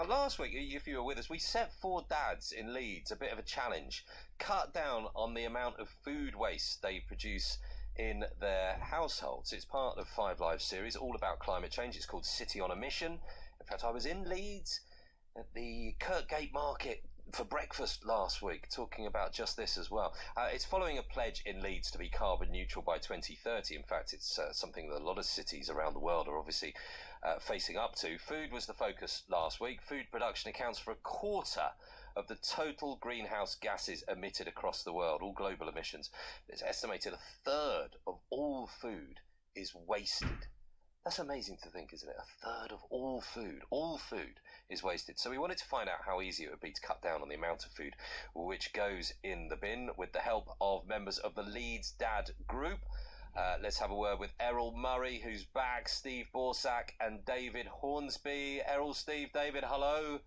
Now, last week, if you were with us, we set 4 dads in Leeds a bit of a challenge. Cut down on the amount of food waste they produce in their households. It's part of 5 Live series, all about climate change. It's called City on a Mission. In fact, I was in Leeds at the Kirkgate Market for breakfast last week, talking about just this as well. It's following a pledge in Leeds to be carbon neutral by 2030. In fact, it's something that a lot of cities around the world are obviously facing up to. Food was the focus last week. Food production accounts for a quarter of the total greenhouse gases emitted across the world, all global emissions. It's estimated a third of all food is wasted. That's amazing to think, isn't it? A third of all food is wasted. So we wanted to find out how easy it would be to cut down on the amount of food which goes in the bin with the help of members of the Leeds Dad group. Let's have a word with Errol Murray, who's back, Steve Borsak and David Hornsby. Errol, Steve, David, hello.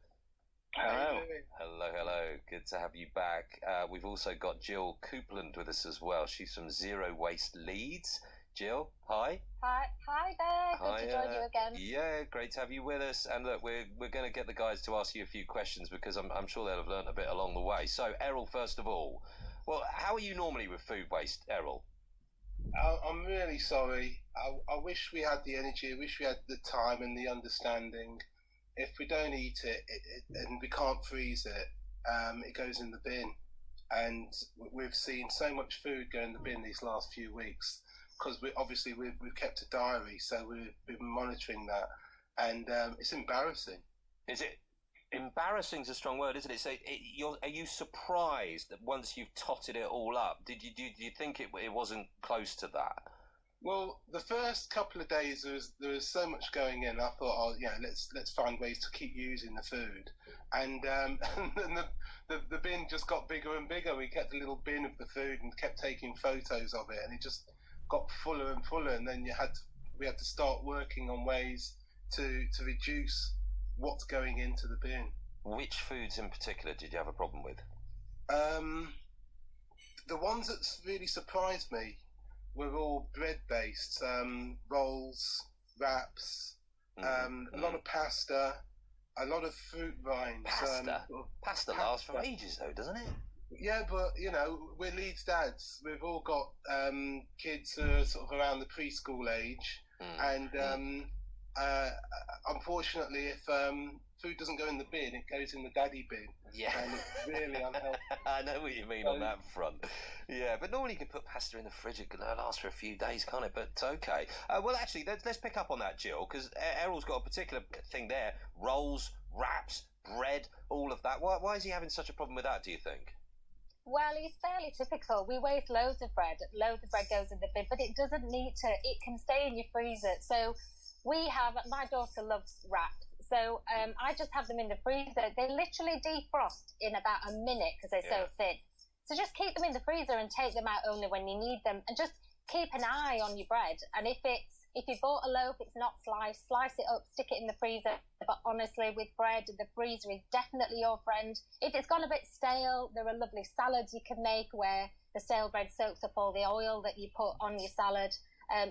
Hello. Hello. Good to have you back. We've also got Gill Coupland with us as well. She's from Zero Waste Leeds. Jill, hi. Hi there. Good to join you again. Yeah, great to have you with us. And look, we're going to get the guys to ask you a few questions because I'm sure they'll have learnt a bit along the way. So, Errol, first of all, well, how are you normally with food waste, Errol? I'm really sorry. I wish we had the energy. I wish we had the time and the understanding. If we don't eat it and we can't freeze it, it goes in the bin. And we've seen so much food go in the bin these last few weeks. Because we've kept a diary, so we've been monitoring that, and it's embarrassing. Is it? Embarrassing is a strong word, isn't it? So, are you surprised that once you've totted it all up, did you think it wasn't close to that? Well, the first couple of days there was so much going in. I thought, let's find ways to keep using the food, and then the bin just got bigger and bigger. We kept a little bin of the food and kept taking photos of it, and it just got fuller and fuller, and then we had to start working on ways to reduce what's going into the bin. Which foods in particular did you have a problem with? The ones that really surprised me were all bread-based, rolls, wraps, a lot of pasta, a lot of fruit rinds. Pasta lasts for ages though, doesn't it? Yeah, but, we're Leeds Dads. We've all got kids who are sort of around the preschool age. And unfortunately, if food doesn't go in the bin, it goes in the daddy bin. Yeah. And it's really unhealthy. I know what you mean on that front. Yeah, but normally you can put pasta in the fridge. It can last for a few days, can't it? But okay. Well, actually, let's pick up on that, Jill, because Errol's got a particular thing there. Rolls, wraps, bread, all of that. Why is he having such a problem with that, do you think? Well, it's fairly typical. We waste loads of bread. Loads of bread goes in the bin, but it doesn't need to. It can stay in your freezer. So my daughter loves wraps. So I just have them in the freezer. They literally defrost in about a minute because they're so thin. So just keep them in the freezer and take them out only when you need them. And just keep an eye on your bread. And if you bought a loaf, it's not sliced, slice it up, stick it in the freezer. But honestly, with bread, the freezer is definitely your friend. If it's gone a bit stale, there are lovely salads you can make where the stale bread soaks up all the oil that you put on your salad.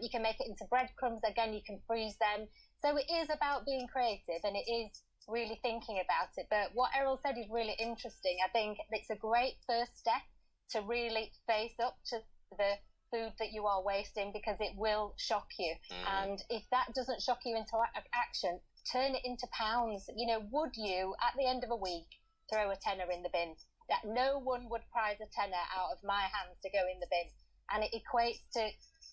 You can make it into breadcrumbs. Again, you can freeze them. So it is about being creative, and it is really thinking about it. But what Errol said is really interesting. I think it's a great first step to really face up to the food that you are wasting, because it will shock you. And if that doesn't shock you into action, turn it into pounds. Would you, at the end of a week, throw a tenner in the bin? That no one would prize a tenner out of my hands to go in the bin. And it equates to,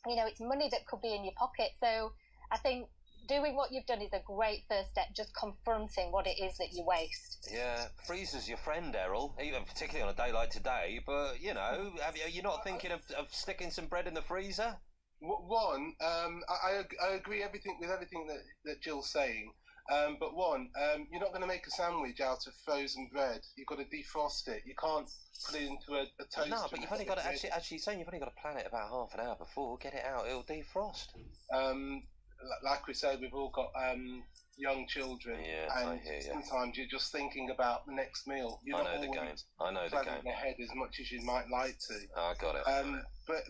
it's money that could be in your pocket. So I think doing what you've done is a great first step, just confronting what it is that you waste. Yeah, freezer's your friend, Errol, even particularly on a day like today. But, are you not thinking of sticking some bread in the freezer? One, I agree with everything that Jill's saying. But one, you're not going to make a sandwich out of frozen bread. You've got to defrost it. You can't put it into a toaster. No, but you've only got to actually saying you've only got to plan it about half an hour before. Get it out; it'll defrost. Like we said, we've all got young children, and sometimes you're just thinking about the next meal. You're not always planning ahead as much as you might like to. I got it. But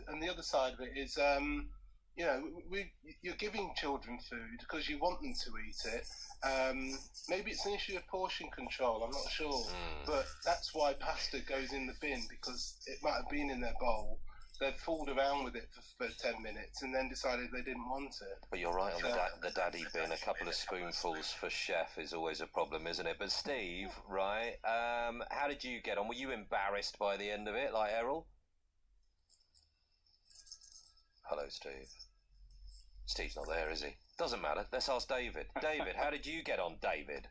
and the other side of it is, you're giving children food because you want them to eat it. Maybe it's an issue of portion control, I'm not sure. But that's why pasta goes in the bin, because it might have been in their bowl. They've fooled around with it for 10 minutes and then decided they didn't want it. But you're right on the daddy bin. A couple of spoonfuls for chef is always a problem, isn't it? But Steve, right, how did you get on? Were you embarrassed by the end of it, like Errol? Hello, Steve. Steve's not there, is he? Doesn't matter. Let's ask David. David, how did you get on, David?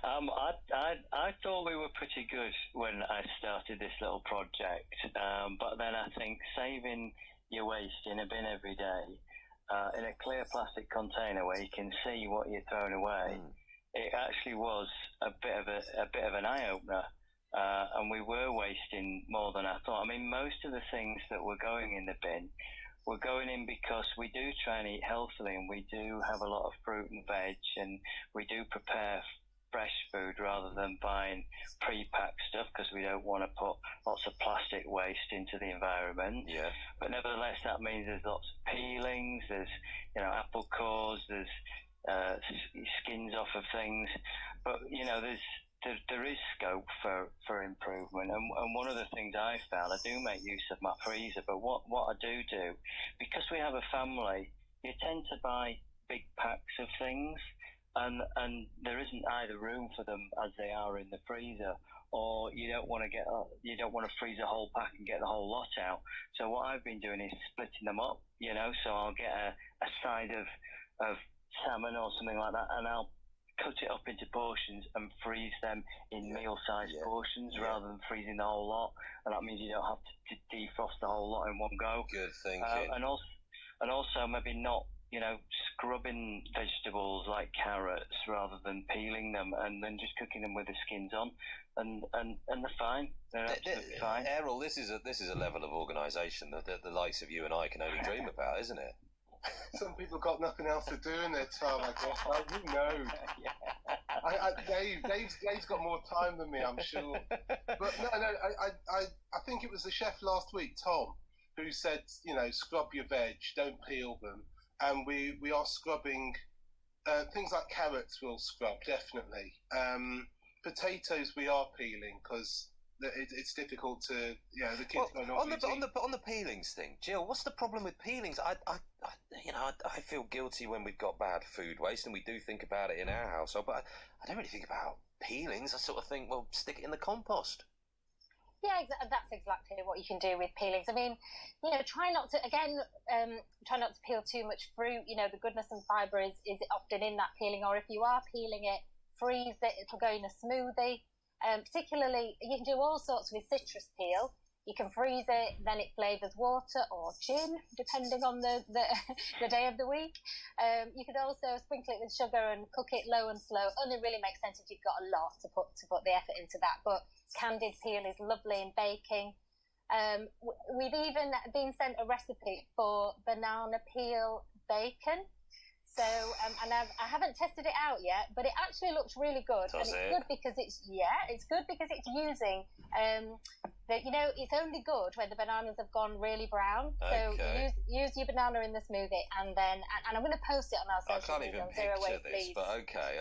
I thought we were pretty good when I started this little project, but then I think saving your waste in a bin every day, in a clear plastic container where you can see what you're throwing away, it actually was a bit of an eye opener, and we were wasting more than I thought. I mean, most of the things that were going in the bin were going in because we do try and eat healthily, and we do have a lot of fruit and veg, and we do prepare fresh food rather than buying pre-packed stuff, because we don't want to put lots of plastic waste into the environment. Yeah. But nevertheless, that means there's lots of peelings, there's apple cores, there's skins off of things. But there is scope for improvement, and one of the things I found, I do make use of my freezer, but what I do, because we have a family, you tend to buy big packs of things, and there isn't either room for them as they are in the freezer, or you don't want to freeze a whole pack and get the whole lot out. So what I've been doing is splitting them up, so I'll get a side of salmon or something like that, and I'll cut it up into portions and freeze them in meal-sized portions rather than freezing the whole lot, and that means you don't have to defrost the whole lot in one go. Good thinking. And also maybe not scrubbing vegetables like carrots rather than peeling them, and then just cooking them with the skins on, and they're fine. They're absolutely fine. Errol, this is a level of organisation that the likes of you and I can only dream about, isn't it? Some people got nothing else to do in their time, I guess. Who knows? Dave's got more time than me, I'm sure. But no, I think it was the chef last week, Tom, who said, scrub your veg, don't peel them. And we are scrubbing things like carrots. We'll scrub definitely. Potatoes we are peeling because it's difficult to the kids don't always on the peelings thing. Gill, what's the problem with peelings? I feel guilty when we've got bad food waste, and we do think about it in our household, but I don't really think about peelings. I sort of think, well, stick it in the compost. Yeah, that's exactly what you can do with peelings. I mean, try not to peel too much fruit. The goodness and fibre is often in that peeling, or if you are peeling it, freeze it, it'll go in a smoothie. Particularly, you can do all sorts with citrus peel. You can freeze it, then it flavours water or gin, depending on the day of the week. You could also sprinkle it with sugar and cook it low and slow. Only really makes sense if you've got a lot to put the effort into that. But candied peel is lovely in baking. We've even been sent a recipe for banana peel bacon. So, and I haven't tested it out yet, but it actually looks really good. Good because it's using, it's only good when the bananas have gone really brown. So use your banana in the smoothie, and I'm going to post it on our social media. I can't even picture this, but okay.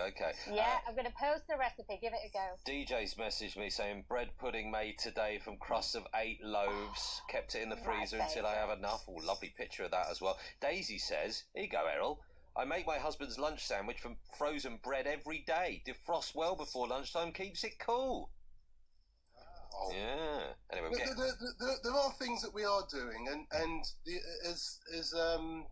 Yeah, I'm going to post the recipe. Give it a go. DJ's messaged me saying bread pudding made today from crusts of 8 loaves. Kept it in the freezer until I have enough. Oh, lovely picture of that as well. Daisy says, "Here you go, Errol. I make my husband's lunch sandwich from frozen bread every day. Defrost well before lunchtime, keeps it cool." Oh. Yeah. Anyway, there are things that we are doing, and as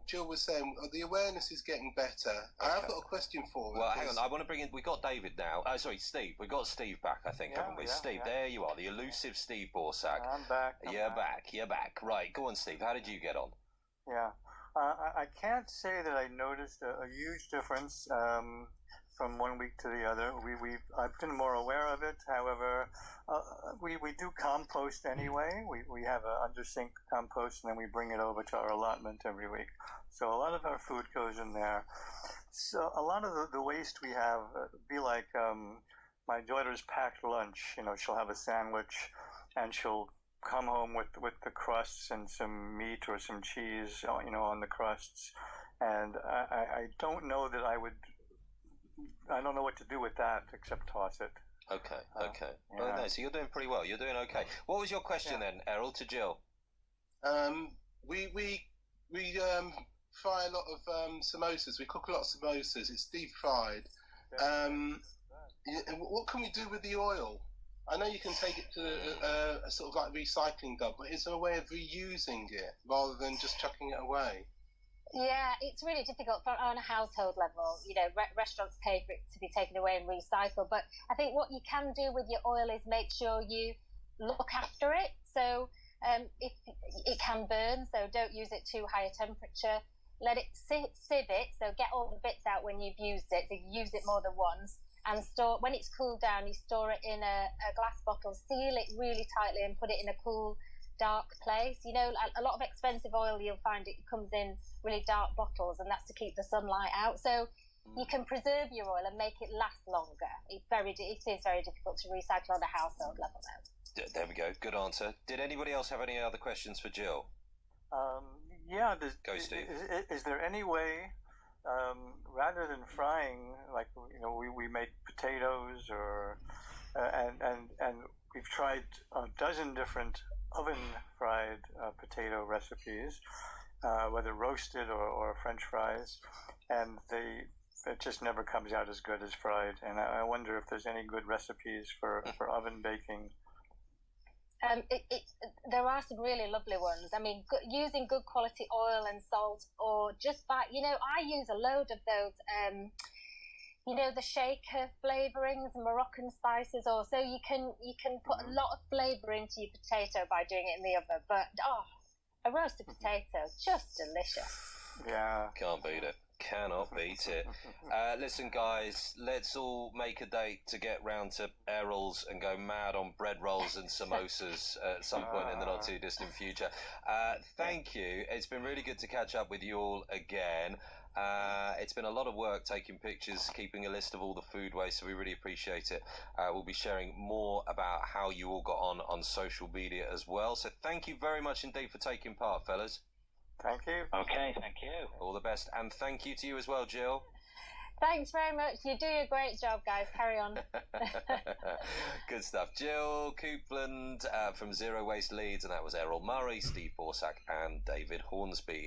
Gill was saying, the awareness is getting better. Okay. I have got a question for him. Well, hang on. I want to bring in. We got David now. Sorry, Steve. We got Steve back. I think, haven't we? Yeah, Steve, there you are, the elusive Steve Borsak. I'm back. You're back. Right. Go on, Steve. How did you get on? Yeah. I can't say that I noticed a huge difference from one week to the other. I've been more aware of it. However, we do compost anyway. We have a under sink compost, and then we bring it over to our allotment every week. So a lot of our food goes in there. So a lot of the waste we have be like my daughter's packed lunch. She'll have a sandwich, and she'll come home with the crusts and some meat or some cheese, on the crusts, and I don't know that I don't know what to do with that except toss it. Okay. Yeah. Well, no, so you're doing pretty well. You're doing okay. What was your question then, Errol, to Gill? We fry a lot of samosas. We cook a lot of samosas. It's deep fried. What can we do with the oil? I know you can take it to a sort of like recycling dump, but is there a way of reusing it rather than just chucking it away? Yeah, it's really difficult on a household level. Restaurants pay for it to be taken away and recycled. But I think what you can do with your oil is make sure you look after it. So if it can burn, so don't use it too high a temperature. Let it sieve it, so get all the bits out when you've used it. So you use it more than once, and store when it's cooled down. You store it in a glass bottle, seal it really tightly, and put it in a cool, dark place. A lot of expensive oil, you'll find it comes in really dark bottles, and that's to keep the sunlight out. So you can preserve your oil and make it last longer. It is very difficult to recycle on a household level though. There we go. Good answer. Did anybody else have any other questions for Gill? Yeah. Go, Steve. Is there any way, rather than frying, like we make potatoes and we've tried a dozen different oven fried potato recipes, whether roasted or French fries, and it just never comes out as good as fried. And I wonder if there's any good recipes for oven baking. There are some really lovely ones. I mean, using good quality oil and salt, or just I use a load of those, the shaker flavorings, Moroccan spices, or so you can put a lot of flavor into your potato by doing it in the oven. But a roasted potato, just delicious. Yeah, can't beat it. Cannot beat it. Listen, guys, let's all make a date to get round to Errol's and go mad on bread rolls and samosas at some point in the not too distant future. Thank you. It's been really good to catch up with you all again. It's been a lot of work taking pictures, keeping a list of all the food waste, so we really appreciate it. We'll be sharing more about how you all got on social media as well. So thank you very much indeed for taking part, fellas. Thank you. Okay, thank you. All the best, and thank you to you as well, Gill. Thanks very much. You do a great job, guys. Carry on. Good stuff. Gill Coupland from Zero Waste Leeds, and that was Errol Murray, Steve Borsak, and David Hornsby.